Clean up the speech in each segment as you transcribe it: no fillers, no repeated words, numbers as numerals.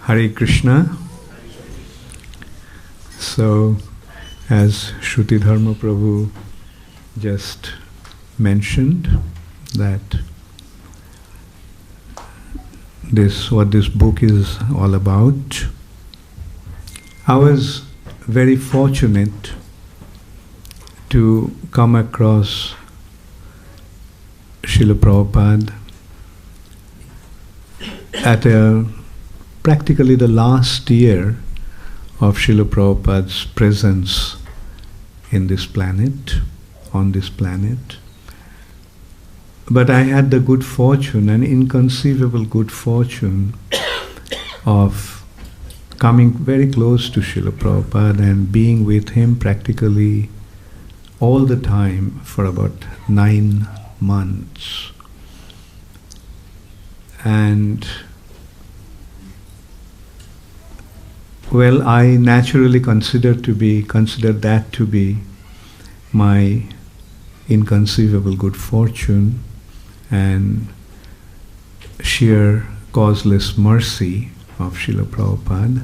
Hare Krishna. So, as Shruti Dharma Prabhu just mentioned, that what this book is all about, I was very fortunate to come across Srila Prabhupada at practically the last year of Srila Prabhupada's presence in this planet, on this planet. But I had the good fortune, an inconceivable good fortune, of coming very close to Srila Prabhupada and being with him practically all the time for about 9 months. And well, I naturally consider that to be my inconceivable good fortune and sheer causeless mercy of Srila Prabhupada.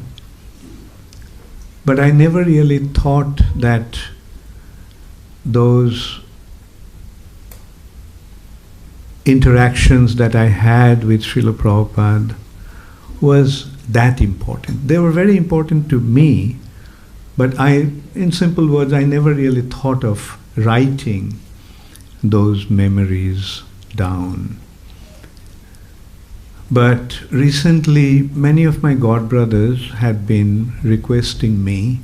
But I never really thought that those interactions that I had with Srila Prabhupada was that important. They were very important to me, but in simple words, I never really thought of writing those memories down. But recently, many of my godbrothers had been requesting me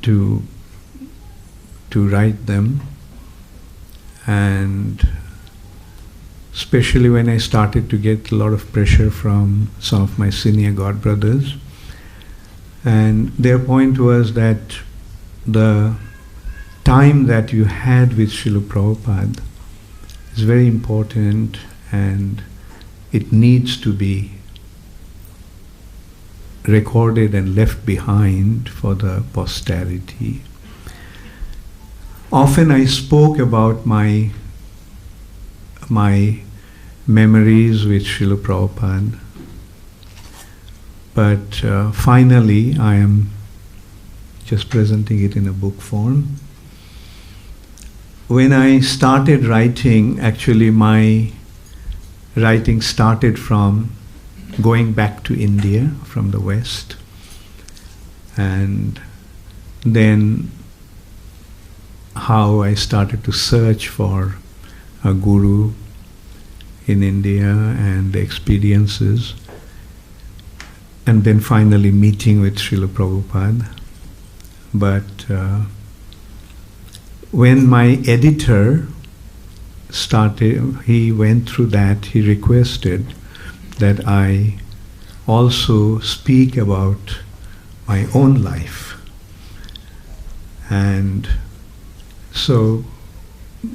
to write them, and especially when I started to get a lot of pressure from some of my senior godbrothers. And their point was that the time that you had with Srila Prabhupada is very important and it needs to be recorded and left behind for the posterity. Often I spoke about my memories with Srila Prabhupada, but finally I am just presenting it in a book form. When I started writing, actually my writing started from going back to India from the West, and then how I started to search for a guru in India and the experiences, and then finally meeting with Srila Prabhupada. But when my editor started, he went through that, he requested that I also speak about my own life. And so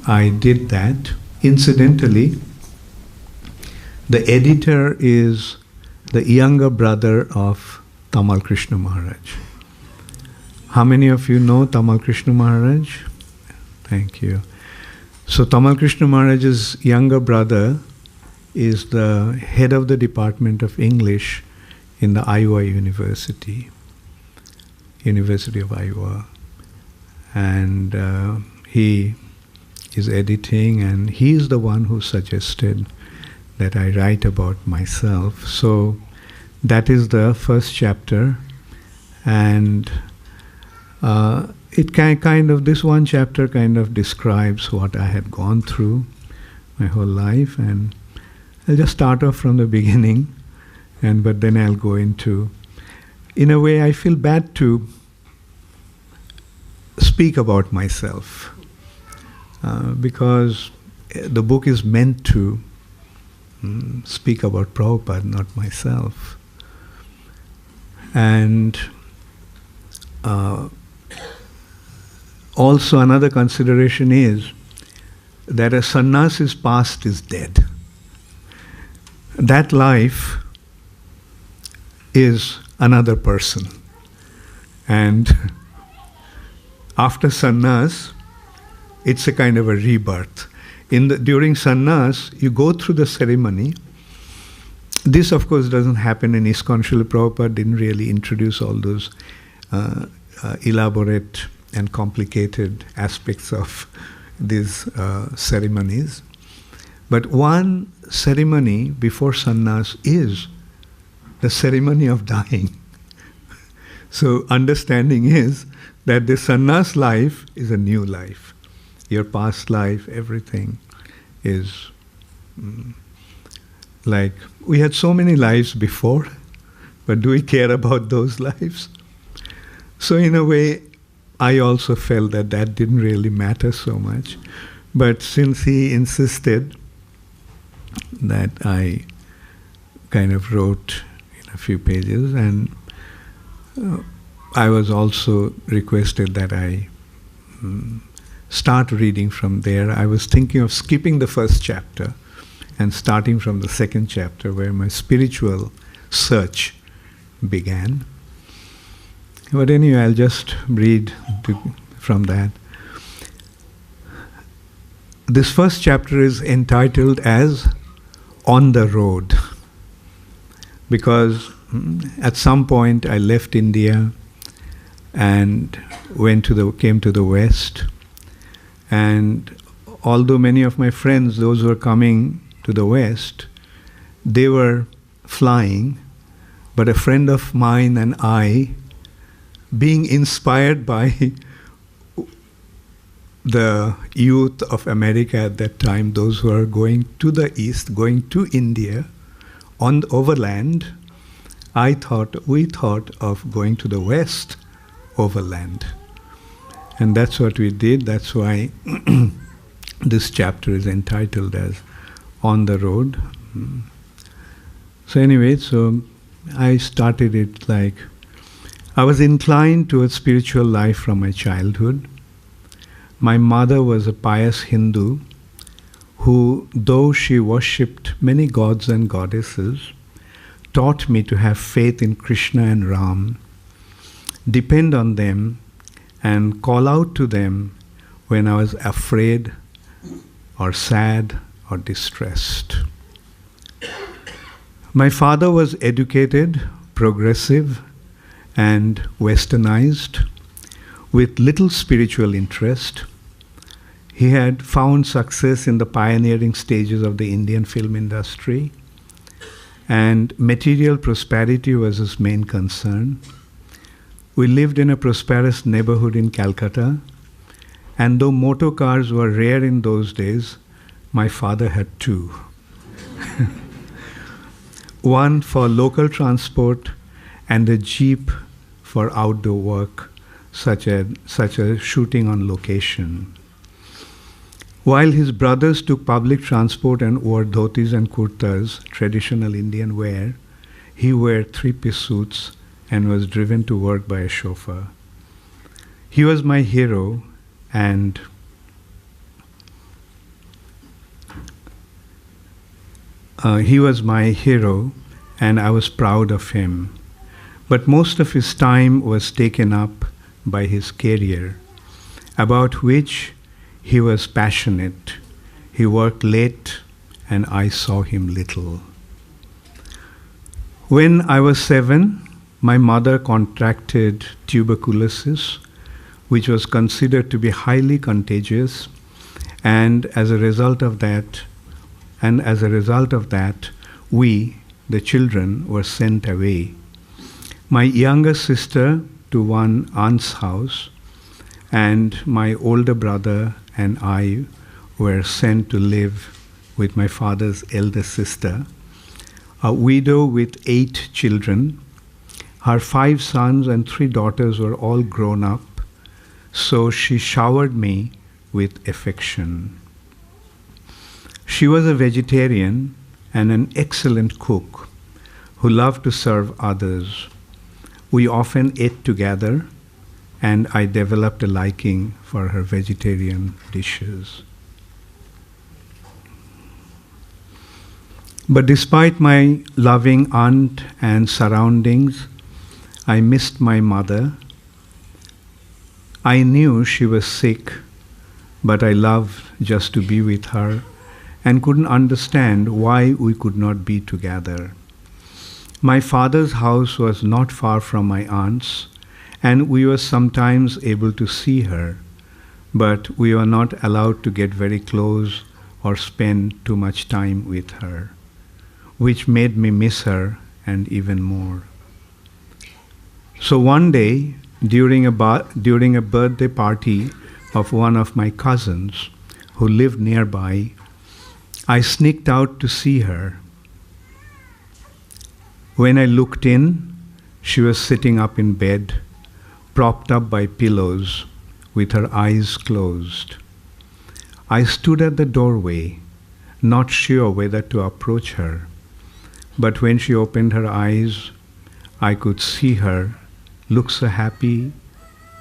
I did that. Incidentally, the editor is the younger brother of Tamal Krishna Maharaj. How many of you know Tamal Krishna Maharaj? Thank you. So Tamal Krishna Maharaj's younger brother is the head of the Department of English in the Iowa University of Iowa. And he is editing, and he is the one who suggested that I write about myself. So that is the first chapter, and this one chapter kind of describes what I had gone through my whole life, and I'll just start off from the beginning, but then I'll go into, in a way I feel bad to speak about myself, because the book is meant to speak about Prabhupada, not myself. And also another consideration is that a sannyasi's past is dead. That life is another person. And after sannyas, it's a kind of a rebirth. During sannyas, you go through the ceremony This, of course, doesn't happen in ISKCON. Srila Prabhupada didn't really introduce all those elaborate and complicated aspects of these ceremonies. But one ceremony before sannyas is the ceremony of dying. So understanding is that the sannyas life is a new life. Your past life, everything is like, we had so many lives before, but do we care about those lives? So in a way, I also felt that that didn't really matter so much. But since he insisted, that I kind of wrote in a few pages, and I was also requested that I start reading from there. I was thinking of skipping the first chapter and starting from the second chapter, where my spiritual search began. But anyway, I'll just read from that. This first chapter is entitled as On the Road, because at some point I left India and came to the West, and although many of my friends, those who were coming to the West, they were flying, but a friend of mine and I, being inspired by the youth of America at that time, those who are going to the East, going to India, on the overland, we thought of going to the West overland. And that's what we did. That's why this chapter is entitled as On the Road. So anyway, so I started it like, I was inclined towards spiritual life from my childhood. My mother was a pious Hindu who, though she worshipped many gods and goddesses, taught me to have faith in Krishna and Ram, depend on them, and call out to them when I was afraid or sad or distressed. My father was educated, progressive, and westernized, with little spiritual interest. He had found success in the pioneering stages of the Indian film industry, and material prosperity was his main concern. We lived in a prosperous neighborhood in Calcutta, and though motor cars were rare in those days, my father had two. One for local transport and a jeep for outdoor work, such as shooting on location. While his brothers took public transport and wore dhotis and kurtas, traditional Indian wear, he wore three-piece suits and was driven to work by a chauffeur. He was my hero, and I was proud of him. But most of his time was taken up by his career, about which he was passionate. He worked late, and I saw him little. When I was 7, my mother contracted tuberculosis, which was considered to be highly contagious, and as a result of that, we, the children, were sent away. My younger sister to one aunt's house, and my older brother and I were sent to live with my father's elder sister, a widow with 8 children. Her 5 sons and 3 daughters were all grown up, so she showered me with affection. She was a vegetarian and an excellent cook who loved to serve others. We often ate together, and I developed a liking for her vegetarian dishes. But despite my loving aunt and surroundings, I missed my mother. I knew she was sick, but I loved just to be with her and couldn't understand why we could not be together. My father's house was not far from my aunt's, and we were sometimes able to see her, but we were not allowed to get very close or spend too much time with her, which made me miss her and even more. So one day, during a birthday party of one of my cousins who lived nearby, I sneaked out to see her. When I looked in, she was sitting up in bed, propped up by pillows, with her eyes closed. I stood at the doorway, not sure whether to approach her, but when she opened her eyes, I could see her look so happy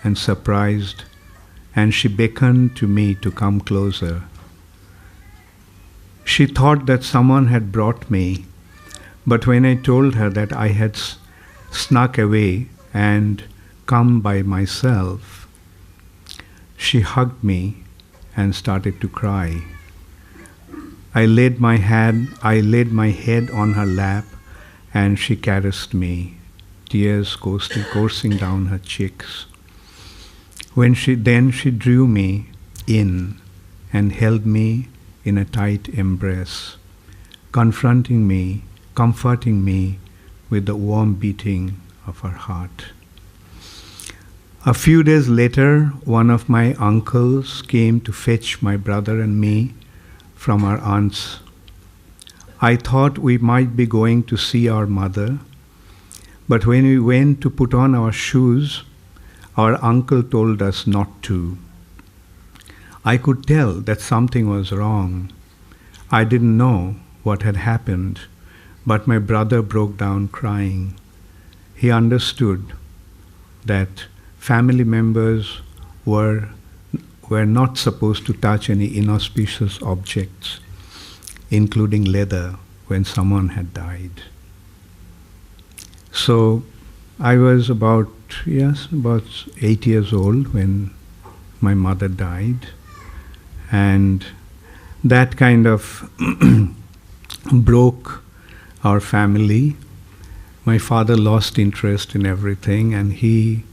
and surprised, and she beckoned to me to come closer. She thought that someone had brought me, but when I told her that I had snuck away and come by myself, she hugged me and started to cry. I laid my head on her lap, and she caressed me, tears coursing down her cheeks. Then she drew me in and held me in a tight embrace, comforting me with the warm beating of her heart. A few days later, one of my uncles came to fetch my brother and me from our aunt's. I thought we might be going to see our mother, but when we went to put on our shoes, our uncle told us not to. I could tell that something was wrong. I didn't know what had happened, but my brother broke down crying. He understood that family members were not supposed to touch any inauspicious objects, including leather, when someone had died. So I was about 8 years old when my mother died, and that kind of broke our family. My father lost interest in everything, and he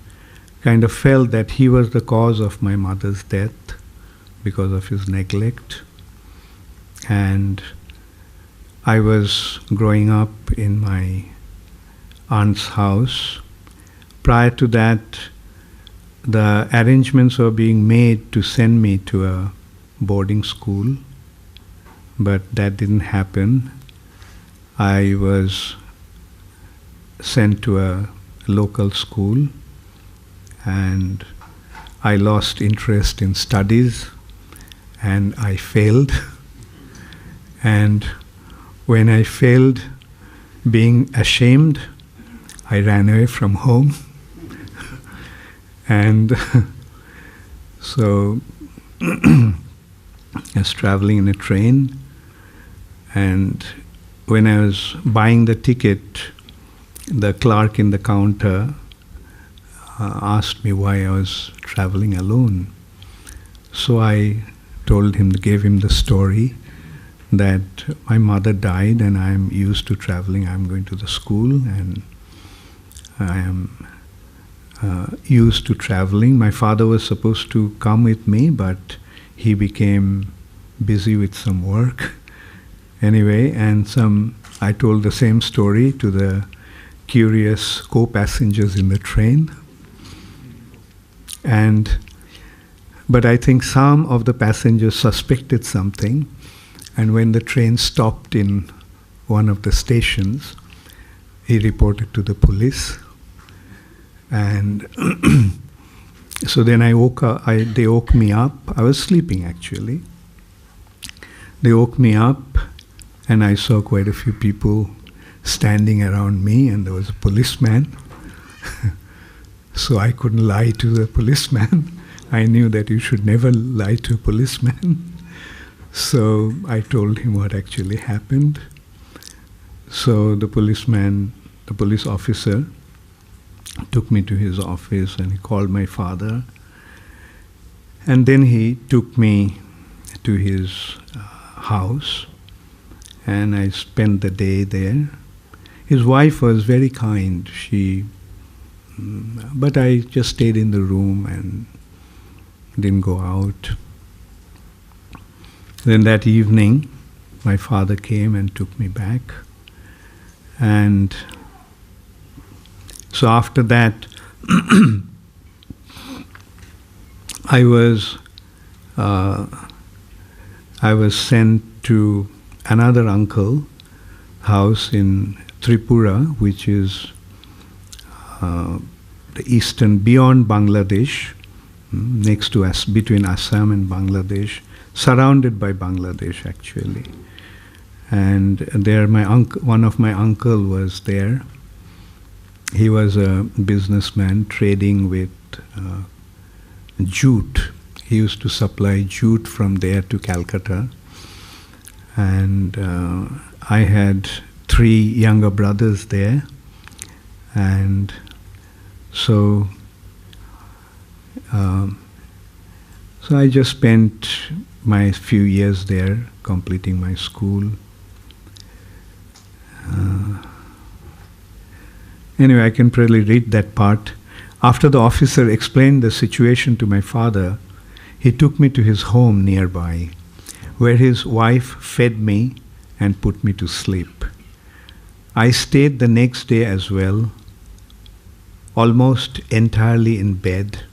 kind of felt that he was the cause of my mother's death because of his neglect. And I was growing up in my aunt's house. Prior to that, the arrangements were being made to send me to a boarding school, but that didn't happen. I was sent to a local school, and I lost interest in studies, and I failed. And when I failed, being ashamed, I ran away from home. And so I was traveling in a train, and when I was buying the ticket, the clerk in the counter asked me why I was traveling alone. So I gave him the story that my mother died and I am used to traveling. I'm going to the school and I am used to traveling. My father was supposed to come with me, but he became busy with some work. Anyway, I told the same story to the curious co-passengers in the train. But I think some of the passengers suspected something, and when the train stopped in one of the stations, he reported to the police. And so then they woke me up. I was sleeping actually. They woke me up, and I saw quite a few people standing around me, and there was a policeman. So I couldn't lie to the policeman. I knew that you should never lie to a policeman. So I told him what actually happened. So the police officer, took me to his office and he called my father. And then he took me to his house, and I spent the day there. His wife was very kind. But I just stayed in the room and didn't go out. Then that evening, my father came and took me back. And so after that, I was sent to another uncle house in Tripura, which is the eastern, beyond Bangladesh, next to us, between Assam and Bangladesh, surrounded by Bangladesh actually. And there, one of my uncle was there. He was a businessman trading with jute. He used to supply jute from there to Calcutta. And I had 3 younger brothers there. And so I just spent my few years there, completing my school. Anyway, I can probably read that part. After the officer explained the situation to my father, he took me to his home nearby, where his wife fed me and put me to sleep. I stayed the next day as well, almost entirely in bed.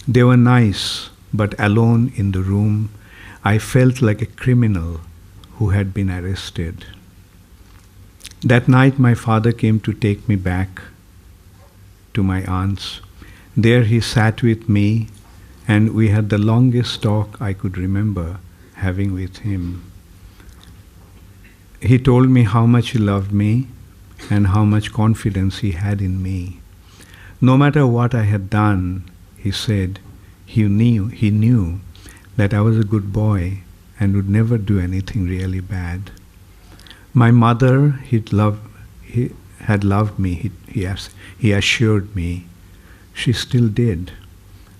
They were nice, but alone in the room, I felt like a criminal who had been arrested. That night my father came to take me back to my aunt's. There he sat with me, and we had the longest talk I could remember having with him. He told me how much he loved me and how much confidence he had in me. No matter what I had done, he said, he knew that I was a good boy and would never do anything really bad. My mother, he had loved me, he assured me. She still did.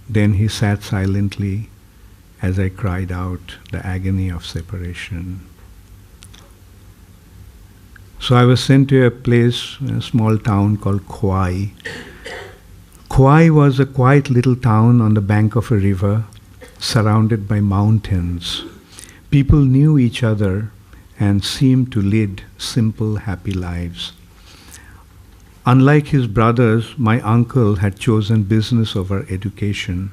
Then he sat silently as I cried out the agony of separation. So I was sent to a place, a small town called Khwai. Khwai was a quiet little town on the bank of a river, surrounded by mountains. People knew each other and seemed to lead simple, happy lives. Unlike his brothers, my uncle had chosen business over education,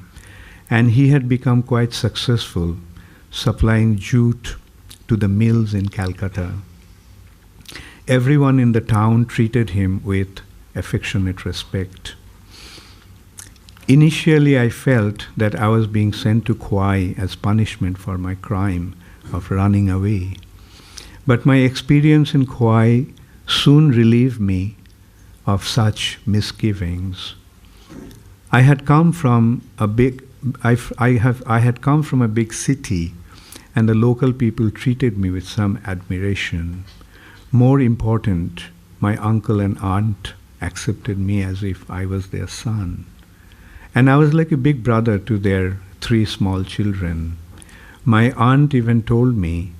and he had become quite successful, supplying jute to the mills in Calcutta. Everyone in the town treated him with affectionate respect. Initially, I felt that I was being sent to Khwai as punishment for my crime of running away. But my experience in Khwai soon relieved me of such misgivings. I had come from a big city, and the local people treated me with some admiration. More important, my uncle and aunt accepted me as if I was their son. And I was like a big brother to their 3 small children. My aunt even told me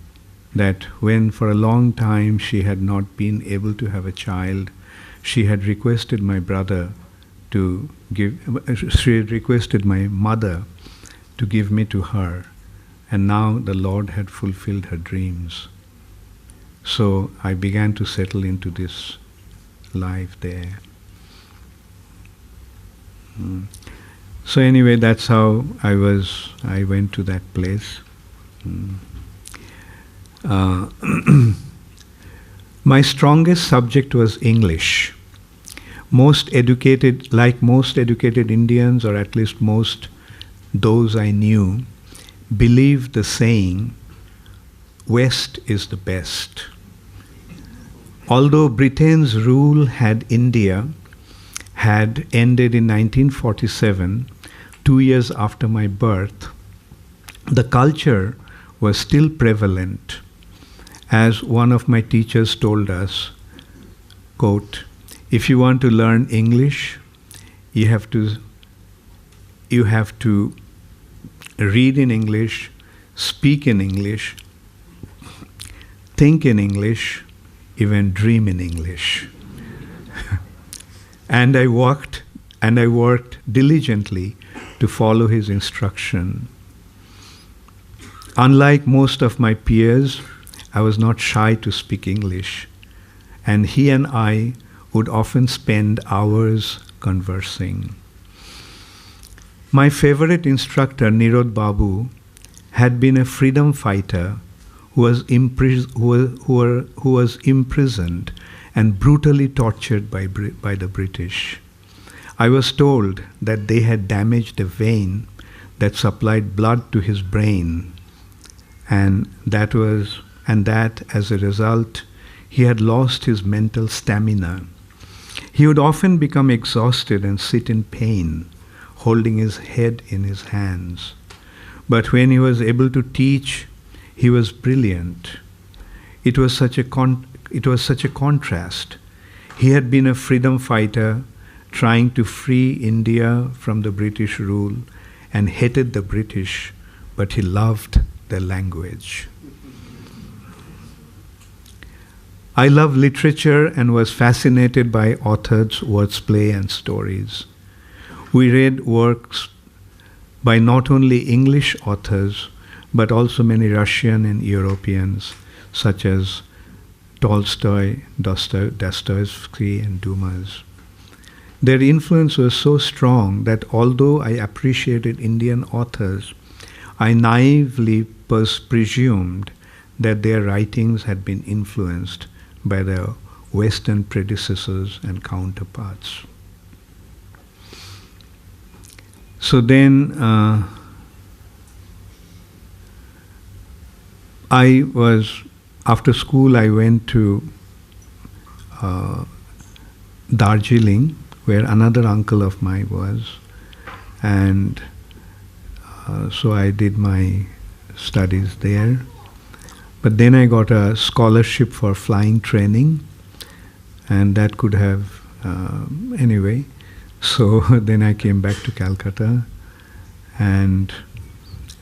that when for a long time she had not been able to have a child, she had requested my mother to give me to her, and now the Lord had fulfilled her dreams. So I began to settle into this life there. So anyway, that's how I went to that place. My strongest subject was English. Most educated Indians, or at least most those I knew, believed the saying, West is the best. Although Britain's rule had ended in 1947, 2 years after my birth, the culture was still prevalent. As one of my teachers told us, quote, if you want to learn English, you have to read in English, speak in English, think in English, even dream in English. And I worked diligently to follow his instruction. Unlike most of my peers, I was not shy to speak English, and he and I would often spend hours conversing. My favorite instructor, Nirod Babu, had been a freedom fighter who was imprisoned and brutally tortured by the British. I was told that they had damaged a vein that supplied blood to his brain, and that as a result, he had lost his mental stamina. He would often become exhausted and sit in pain, holding his head in his hands. But when he was able to teach, he was brilliant. It was such a contrast. He had been a freedom fighter trying to free India from the British rule and hated the British, but he loved their language. I love literature and was fascinated by authors' wordplay and stories. We read works by not only English authors, but also many Russian and Europeans, such as Tolstoy, Dostoevsky, and Dumas. Their influence was so strong that although I appreciated Indian authors, I naively presumed that their writings had been influenced by their Western predecessors and counterparts. So then after school I went to Darjeeling, where another uncle of mine was, and so I did my studies there. But then I got a scholarship for flying training, and that could have, anyway. So then I came back to Calcutta, and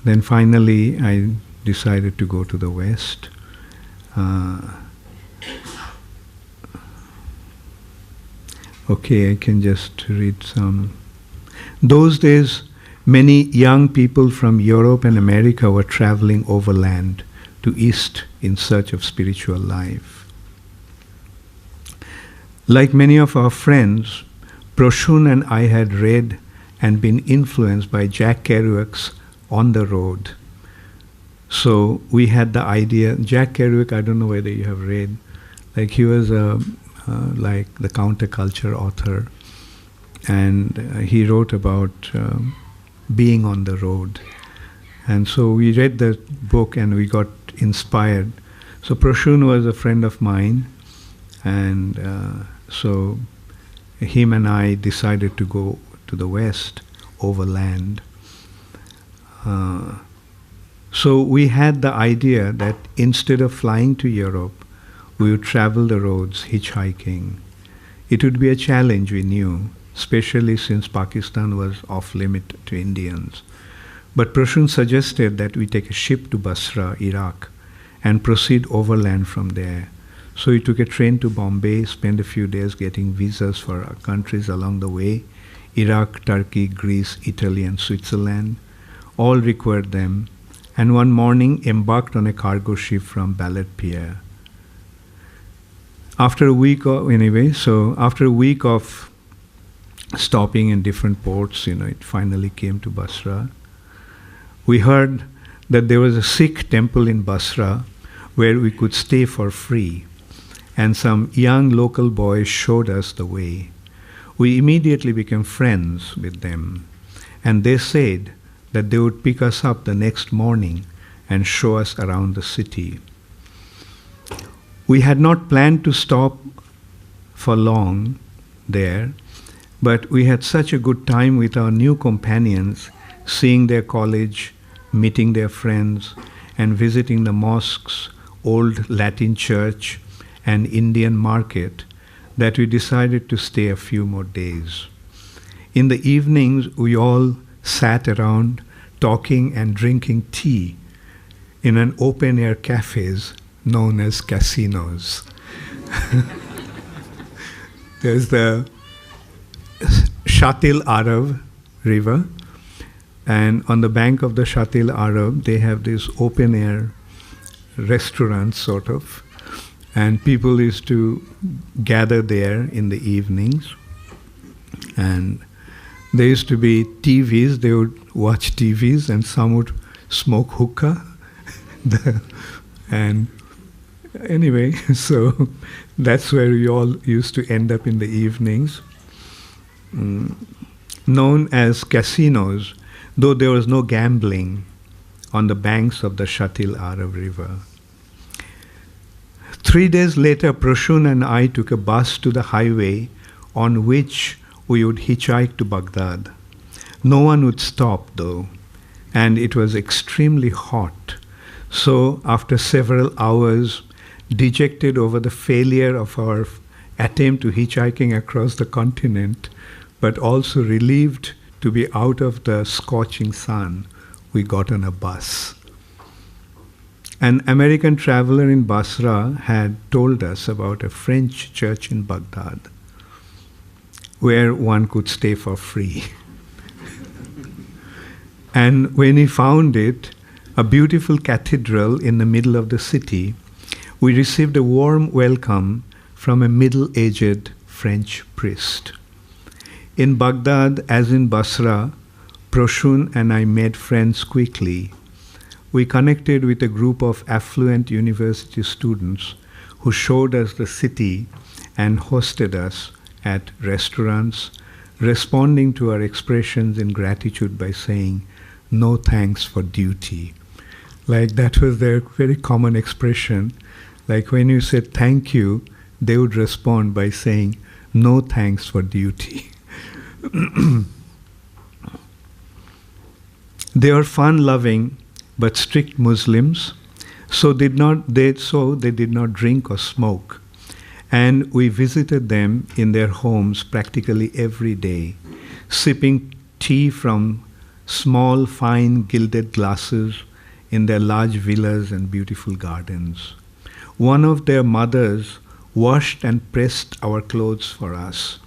then finally I decided to go to the West. Okay, I can just read some. Those days, many young people from Europe and America were traveling overland to East in search of spiritual life. Like many of our friends, Prashun and I had read and been influenced by Jack Kerouac's On the Road. So we had the idea. Jack Kerouac, I don't know whether you have read, like he was like the counterculture author, and he wrote about being on the road. And so we read the book and we got inspired. So Prashun was a friend of mine, and so him and I decided to go to the West overland. So we had the idea that instead of flying to Europe, we would travel the roads hitchhiking. It would be a challenge, we knew, especially since Pakistan was off limit to Indians. But Prashun suggested that we take a ship to Basra, Iraq, and proceed overland from there. So we took a train to Bombay, spent a few days getting visas for our countries along the way. Iraq, Turkey, Greece, Italy, and Switzerland all required them, and one morning embarked on a cargo ship from Ballet Pier. After a week of stopping in different ports, it finally came to Basra. We heard that there was a Sikh temple in Basra where we could stay for free, and some young local boys showed us the way. We immediately became friends with them, and they said that they would pick us up the next morning and show us around the city. We had not planned to stop for long there, but we had such a good time with our new companions, seeing their college, meeting their friends, and visiting the mosques, old Latin church, and Indian market, that we decided to stay a few more days. In the evenings, we all sat around talking and drinking tea in an open-air cafes known as casinos. There's the Shatil Arab river, and on the bank of the Shatil Arab, they have this open air restaurant sort of, and people used to gather there in the evenings, and there used to be TVs, they would watch TVs, and some would smoke hookah. And anyway, so that's where we all used to end up in the evenings. Known as casinos, though there was no gambling on the banks of the Shatil Arab river. 3 days later, Prashun and I took a bus to the highway on which we would hitchhike to Baghdad. No one would stop though, and it was extremely hot. So after several hours, dejected over the failure of our attempt to hitchhiking across the continent, but also relieved to be out of the scorching sun, we got on a bus. An American traveler in Basra had told us about a French church in Baghdad where one could stay for free. And when he found it, a beautiful cathedral in the middle of the city, we received a warm welcome from a middle-aged French priest. In Baghdad, as in Basra, Prashun and I made friends quickly. We connected with a group of affluent university students who showed us the city and hosted us at restaurants, responding to our expressions in gratitude by saying, "No thanks for duty." Like that was their very common expression. Like when you said thank you, they would respond by saying, "No thanks for duty." They are fun-loving but strict Muslims, so they did not drink or smoke. And we visited them in their homes practically every day, sipping tea from small, fine, gilded glasses in their large villas and beautiful gardens. One of their mothers washed and pressed our clothes for us.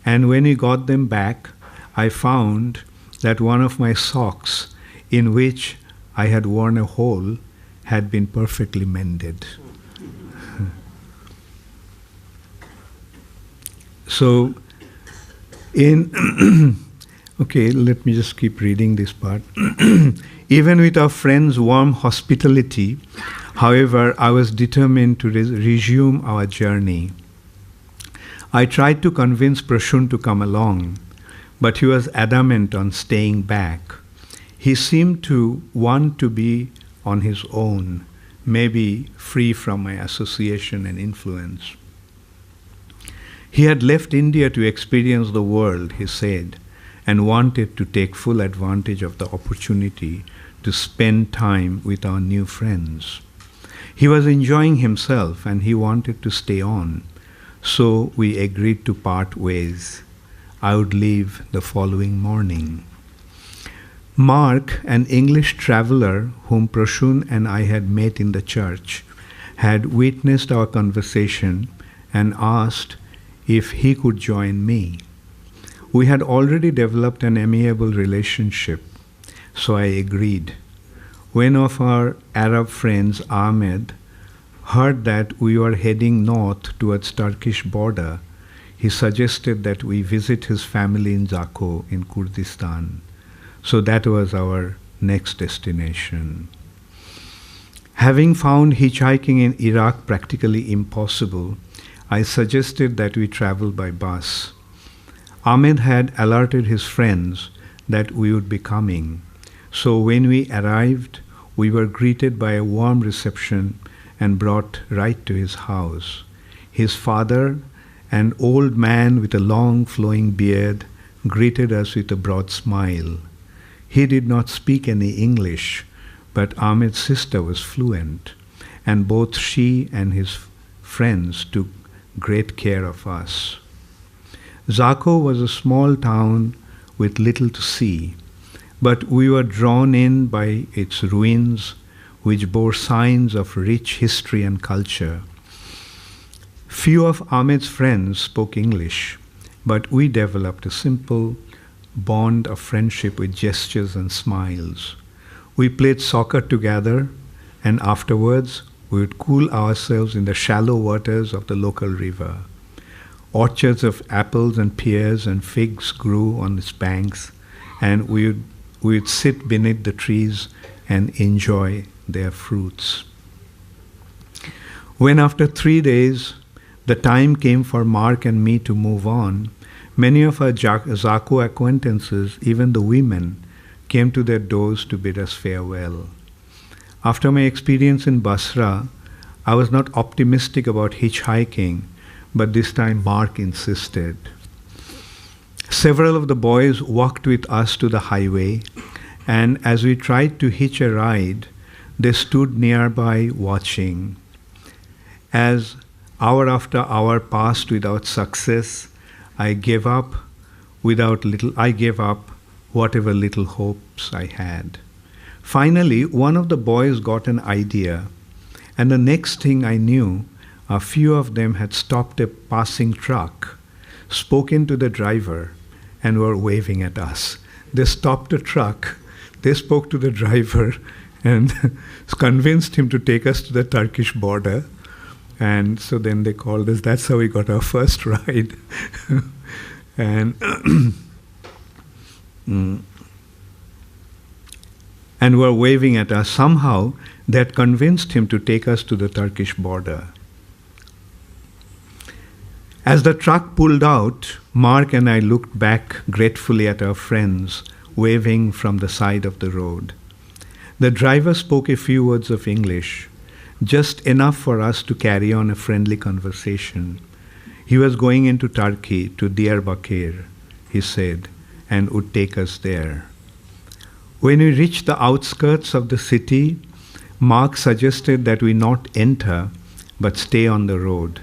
And when we got them back, I found that one of my socks, in which I had worn a hole, had been perfectly mended. So, okay, let me just keep reading this part. Even with our friends' warm hospitality, however, I was determined to resume our journey. I tried to convince Prashun to come along, but he was adamant on staying back. He seemed to want to be on his own, maybe free from my association and influence. He had left India to experience the world, he said, and wanted to take full advantage of the opportunity to spend time with our new friends. He was enjoying himself and he wanted to stay on. So we agreed to part ways. I would leave the following morning. Mark, an English traveler whom Prashun and I had met in the church, had witnessed our conversation and asked if he could join me. We had already developed an amiable relationship, so I agreed. One of our Arab friends, Ahmed, heard that we were heading north towards Turkish border. He suggested that we visit his family in Zako in Kurdistan. So that was our next destination. Having found hitchhiking in Iraq practically impossible, I suggested that we travel by bus. Ahmed had alerted his friends that we would be coming. So when we arrived, we were greeted by a warm reception and brought right to his house. His father, an old man with a long flowing beard, greeted us with a broad smile. He did not speak any English, but Ahmed's sister was fluent, and both she and his friends took great care of us. Zako was a small town with little to see, but we were drawn in by its ruins, which bore signs of rich history and culture. Few of Ahmed's friends spoke English, but we developed a simple bond of friendship with gestures and smiles. We played soccer together, and afterwards we would cool ourselves in the shallow waters of the local river. Orchards of apples and pears and figs grew on its banks, and we would sit beneath the trees and enjoy their fruits. When after 3 days the time came for Mark and me to move on, many of our Zaku acquaintances, even the women, came to their doors to bid us farewell. After my experience in Basra, I was not optimistic about hitchhiking, but this time Mark insisted. Several of the boys walked with us to the highway, and as we tried to hitch a ride, they stood nearby watching. As hour after hour passed without success, I gave up whatever little hopes I had. Finally, one of the boys got an idea, and the next thing I knew, a few of them had stopped a passing truck, spoken to the driver, and were waving at us. They stopped the truck, they spoke to the driver, and convinced him to take us to the Turkish border. And so then they called us. That's how we got our first ride. and and were waving at us. Somehow they had convinced him to take us to the Turkish border. As the truck pulled out, Mark and I looked back gratefully at our friends waving from the side of the road. The driver spoke a few words of English, just enough for us to carry on a friendly conversation. He was going into Turkey, to Diyarbakir, he said, and would take us there. When we reached the outskirts of the city, Mark suggested that we not enter, but stay on the road.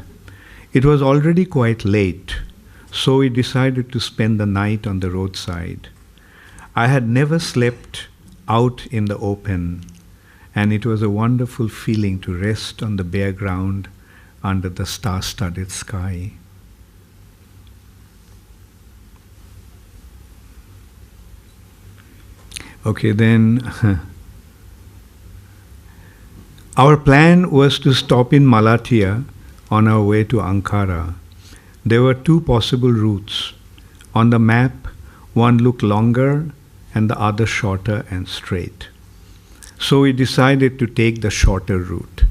It was already quite late, so we decided to spend the night on the roadside. I had never slept out in the open, and it was a wonderful feeling to rest on the bare ground under the star-studded sky. Okay, then our plan was to stop in Malatya on our way to Ankara. There were 2 possible routes. On the map, one looked longer and the other shorter and straight. So we decided to take the shorter route.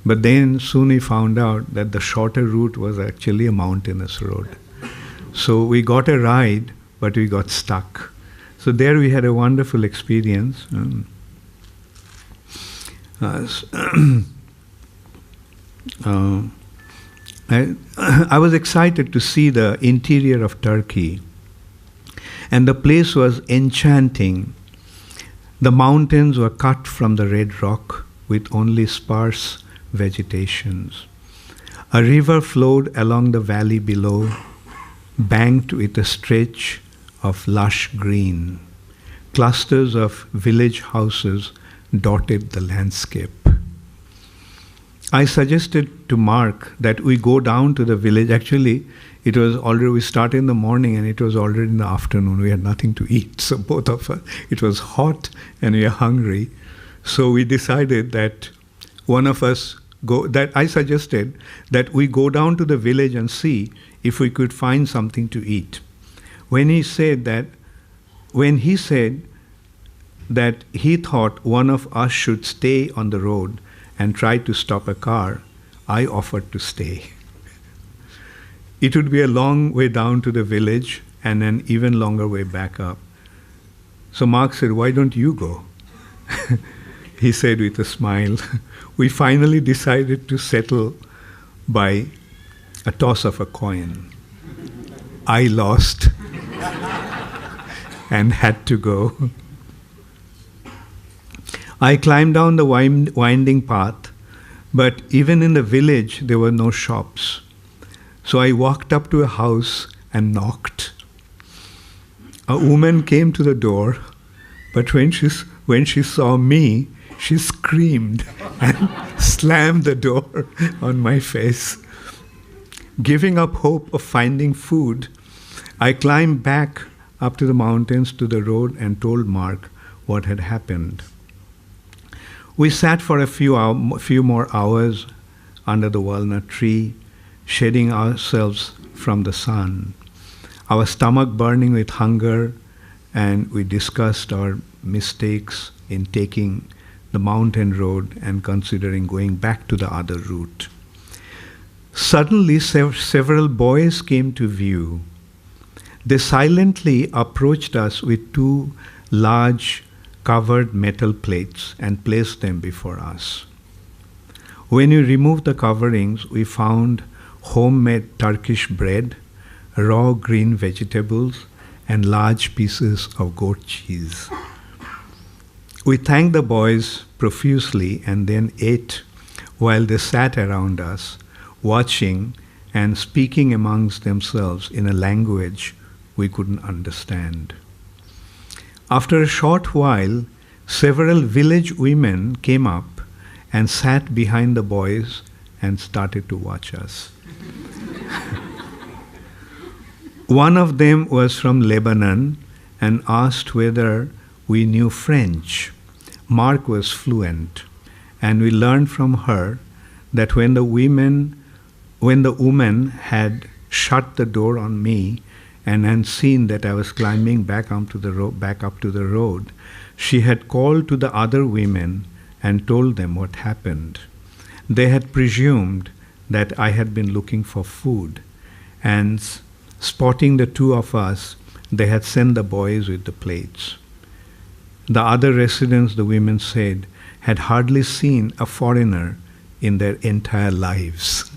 But then soon we found out that the shorter route was actually a mountainous road. So we got a ride, but we got stuck. So there we had a wonderful experience. I was excited to see the interior of Turkey, and the place was enchanting. The mountains were cut from the red rock with only sparse vegetations. A river flowed along the valley below, banked with a stretch of lush green. Clusters of village houses dotted the landscape. I suggested to Mark that we go down to the village. Actually, it was already, we started in the morning and it was already in the afternoon. We had nothing to eat. So both of us, it was hot and we were hungry. So we decided that I suggested that we go down to the village and see if we could find something to eat. When he said that he thought one of us should stay on the road and try to stop a car, I offered to stay. It would be a long way down to the village and an even longer way back up. So Mark said, "Why don't you go?" He said with a smile. We finally decided to settle by a toss of a coin. I lost and had to go. I climbed down the winding path, but even in the village there were no shops. So I walked up to a house and knocked. A woman came to the door, but when she saw me, she screamed and slammed the door on my face. Giving up hope of finding food, I climbed back up to the mountains to the road and told Mark what had happened. We sat for a few more hours under the walnut tree, shading ourselves from the sun, our stomach burning with hunger, and we discussed our mistakes in taking the mountain road and considering going back to the other route. Suddenly, several boys came to view. They silently approached us with two large covered metal plates and placed them before us. When we removed the coverings, we found homemade Turkish bread, raw green vegetables, and large pieces of goat cheese. We thanked the boys profusely and then ate while they sat around us, watching and speaking amongst themselves in a language we couldn't understand. After a short while, several village women came up and sat behind the boys and started to watch us. One of them was from Lebanon and asked whether we knew French. Mark was fluent, and we learned from her that when the woman had shut the door on me and had seen that I was climbing back up to the road, she had called to the other women and told them what happened. They had presumed that I had been looking for food, and spotting the two of us, they had sent the boys with the plates. The other residents, the women said, had hardly seen a foreigner in their entire lives.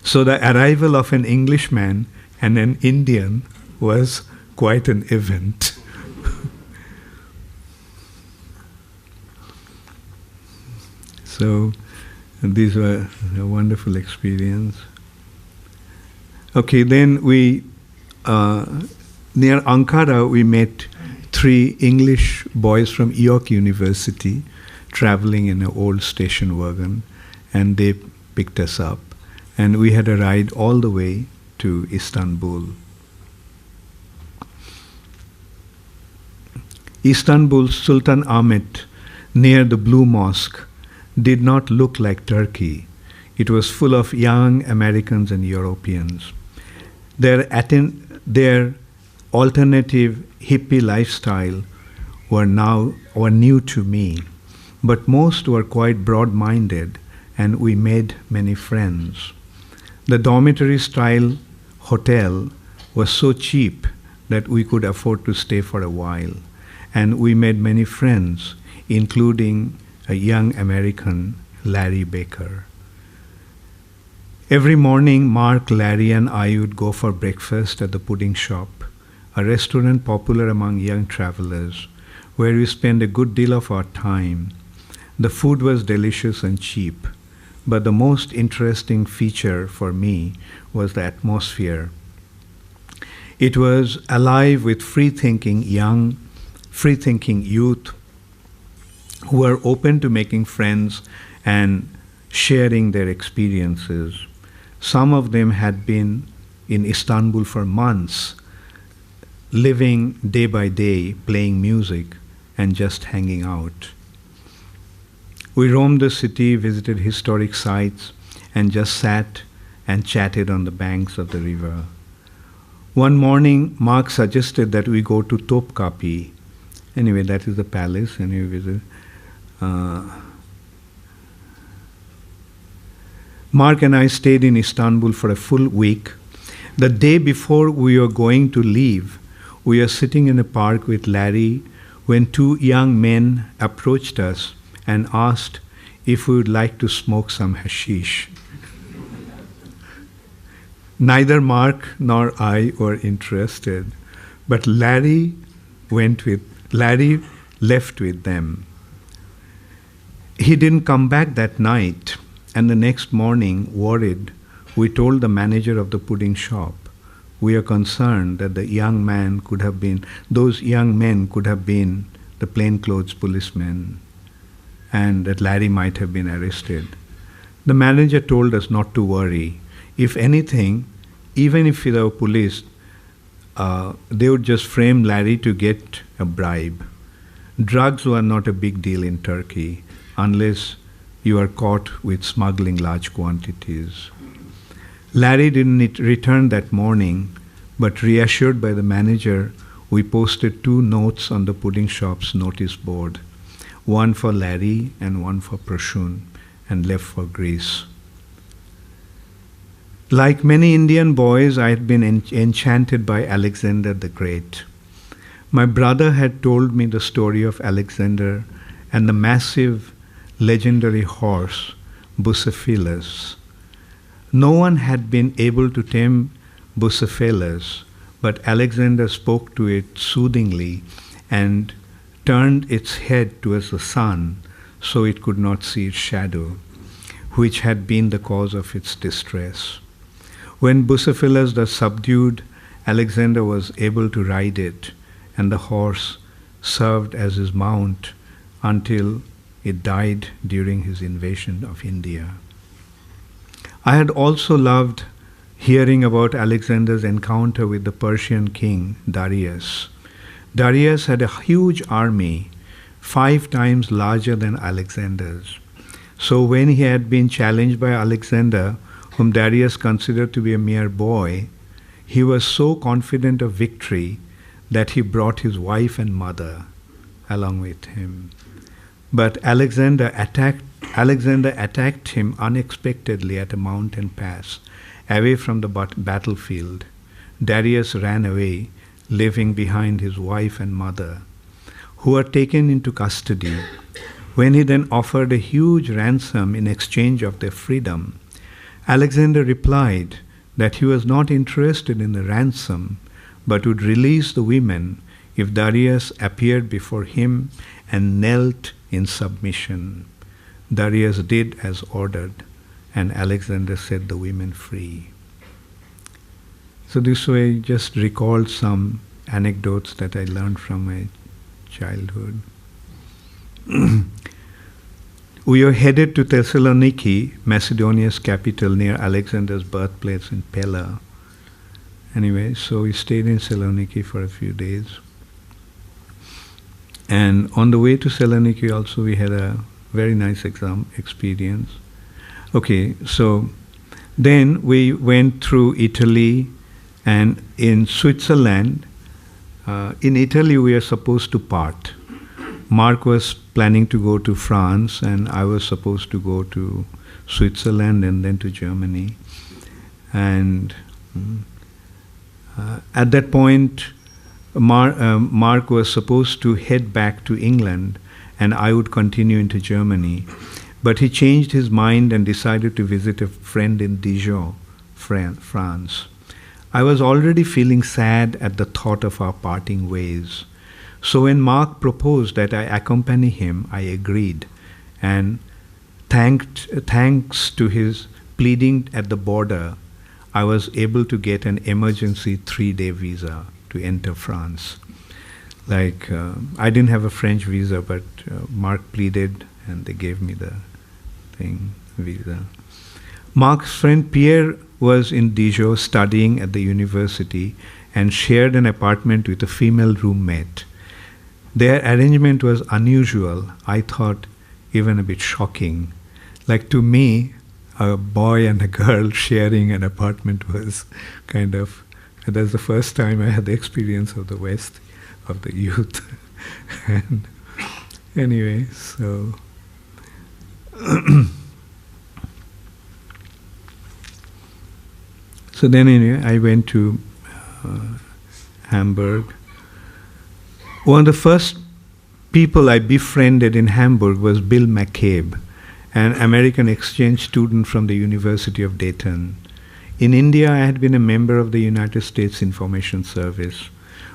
So the arrival of an Englishman and an Indian was quite an event. So these were a wonderful experience. Okay, then we, near Ankara, we met 3 English boys from York University traveling in an old station wagon, and they picked us up. And we had a ride all the way to Istanbul. Istanbul's Sultan Ahmet, near the Blue Mosque, did not look like Turkey. It was full of young Americans and Europeans. Their alternative hippie lifestyle were new to me, but most were quite broad-minded, and we made many friends. The dormitory-style hotel was so cheap that we could afford to stay for a while, and we made many friends, including a young American, Larry Baker. Every morning, Mark, Larry, and I would go for breakfast at the pudding shop, a restaurant popular among young travelers, where we spent a good deal of our time. The food was delicious and cheap, but the most interesting feature for me was the atmosphere. It was alive with free-thinking youth who were open to making friends and sharing their experiences. Some of them had been in Istanbul for months, living day by day, playing music, and just hanging out. We roamed the city, visited historic sites, and just sat and chatted on the banks of the river. One morning, Mark suggested that we go to Topkapi. Anyway, that is the palace, and we visit. Mark and I stayed in Istanbul for a full week. The day before we were going to leave, we were sitting in a park with Larry when 2 young men approached us and asked if we would like to smoke some hashish. Neither Mark nor I were interested, but Larry left with them. He didn't come back that night, and the next morning, worried, we told the manager of the pudding shop, we are concerned that those young men could have been the plainclothes policemen, and that Larry might have been arrested. The manager told us not to worry. If anything, even if there were police, they would just frame Larry to get a bribe. Drugs were not a big deal in Turkey unless you are caught with smuggling large quantities. Larry didn't return that morning, but reassured by the manager, we posted 2 notes on the pudding shop's notice board, one for Larry and one for Prashun, and left for Greece. Like many Indian boys, I had been enchanted by Alexander the Great. My brother had told me the story of Alexander and the massive, legendary horse, Bucephalus. No one had been able to tame Bucephalus, but Alexander spoke to it soothingly and turned its head towards the sun so it could not see its shadow, which had been the cause of its distress. When Bucephalus was subdued, Alexander was able to ride it, and the horse served as his mount until it died during his invasion of India. I had also loved hearing about Alexander's encounter with the Persian king Darius. Darius had a huge army, 5 times larger than Alexander's. So when he had been challenged by Alexander, whom Darius considered to be a mere boy, he was so confident of victory that he brought his wife and mother along with him. But Alexander attacked him unexpectedly at a mountain pass, away from the battlefield. Darius ran away, leaving behind his wife and mother, who were taken into custody. When he then offered a huge ransom in exchange of their freedom, Alexander replied that he was not interested in the ransom, but would release the women if Darius appeared before him and knelt in submission. Darius did as ordered, and Alexander set the women free. So this way just recalled some anecdotes that I learned from my childhood. We were headed to Thessaloniki, Macedonia's capital, near Alexander's birthplace in Pella. Anyway, so we stayed in Thessaloniki for a few days. And on the way to Thessaloniki also we had a very nice exam experience. Okay, so then we went through Italy, and in Switzerland, in Italy we are supposed to part. Mark was planning to go to France, and I was supposed to go to Switzerland and then to Germany. And at that point, Mark was supposed to head back to England, and I would continue into Germany. But he changed his mind and decided to visit a friend in Dijon, France. I was already feeling sad at the thought of our parting ways. So when Mark proposed that I accompany him, I agreed. And thanks to his pleading at the border, I was able to get an emergency 3-day visa to enter France. Like, I didn't have a French visa, but Mark pleaded and they gave me the visa. Mark's friend Pierre was in Dijon studying at the university and shared an apartment with a female roommate. Their arrangement was unusual, I thought even a bit shocking. Like, to me, a boy and a girl sharing an apartment was kind of, that's the first time I had the experience of the West, of the youth. And anyway, so so then anyway, I went to Hamburg. One of the first people I befriended in Hamburg was Bill McCabe, an American exchange student from the University of Dayton. In India, I had been a member of the United States Information Service,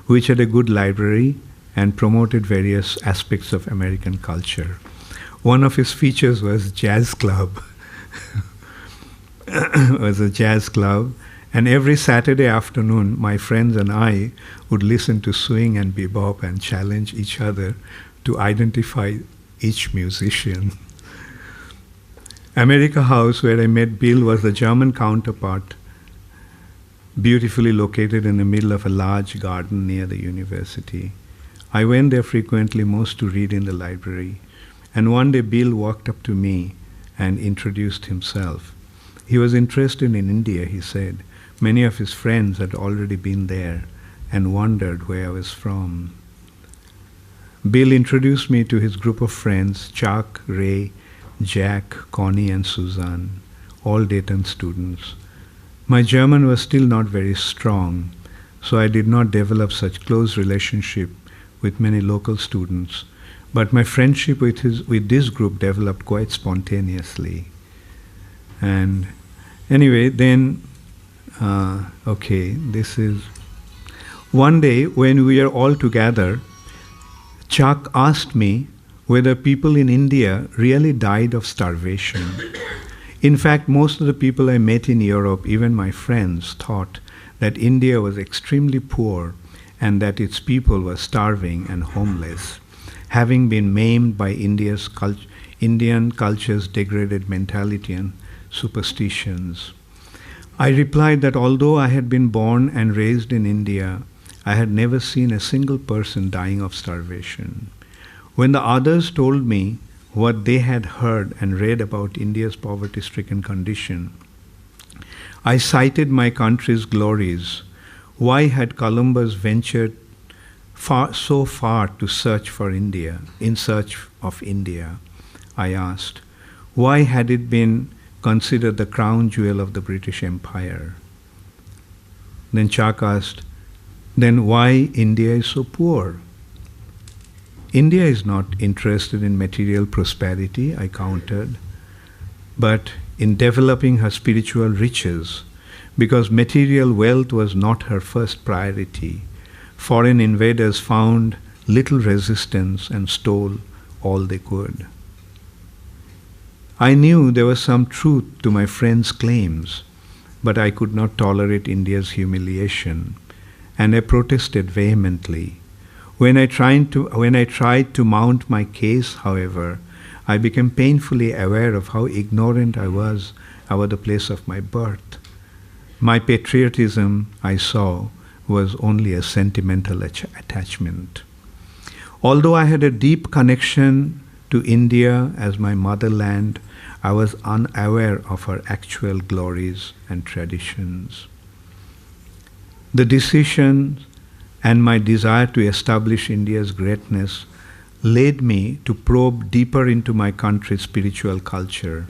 which had a good library and promoted various aspects of American culture. One of his features was jazz club. It was a jazz club, and every Saturday afternoon, my friends and I would listen to swing and bebop and challenge each other to identify each musician. America House, where I met Bill, was the German counterpart, beautifully located in the middle of a large garden near the university. I went there frequently, most to read in the library. And one day Bill walked up to me and introduced himself. He was interested in India, he said. Many of his friends had already been there and wondered where I was from. Bill introduced me to his group of friends, Chuck, Ray, Jack, Connie and Suzanne, all Dayton students. My German was still not very strong, so I did not develop such close relationship with many local students, but my friendship with this group developed quite spontaneously. And anyway, then, this is... One day when we were all together, Chuck asked me whether people in India really died of starvation. In fact, most of the people I met in Europe, even my friends, thought that India was extremely poor and that its people were starving and homeless, having been maimed by Indian culture's degraded mentality and superstitions. I replied that although I had been born and raised in India, I had never seen a single person dying of starvation. When the others told me what they had heard and read about India's poverty-stricken condition, I cited my country's glories. Why had Columbus ventured so far to search for India, in search of India? I asked. Why had it been considered the crown jewel of the British Empire? Then Chuck asked, then why India is so poor? India is not interested in material prosperity, I countered, but in developing her spiritual riches, because material wealth was not her first priority. Foreign invaders found little resistance and stole all they could. I knew there was some truth to my friend's claims, but I could not tolerate India's humiliation, and I protested vehemently. When I tried to mount my case, however, I became painfully aware of how ignorant I was about the place of my birth. My patriotism, I saw, was only a sentimental attachment. Although I had a deep connection to India as my motherland, I was unaware of her actual glories and traditions. The decision and my desire to establish India's greatness led me to probe deeper into my country's spiritual culture.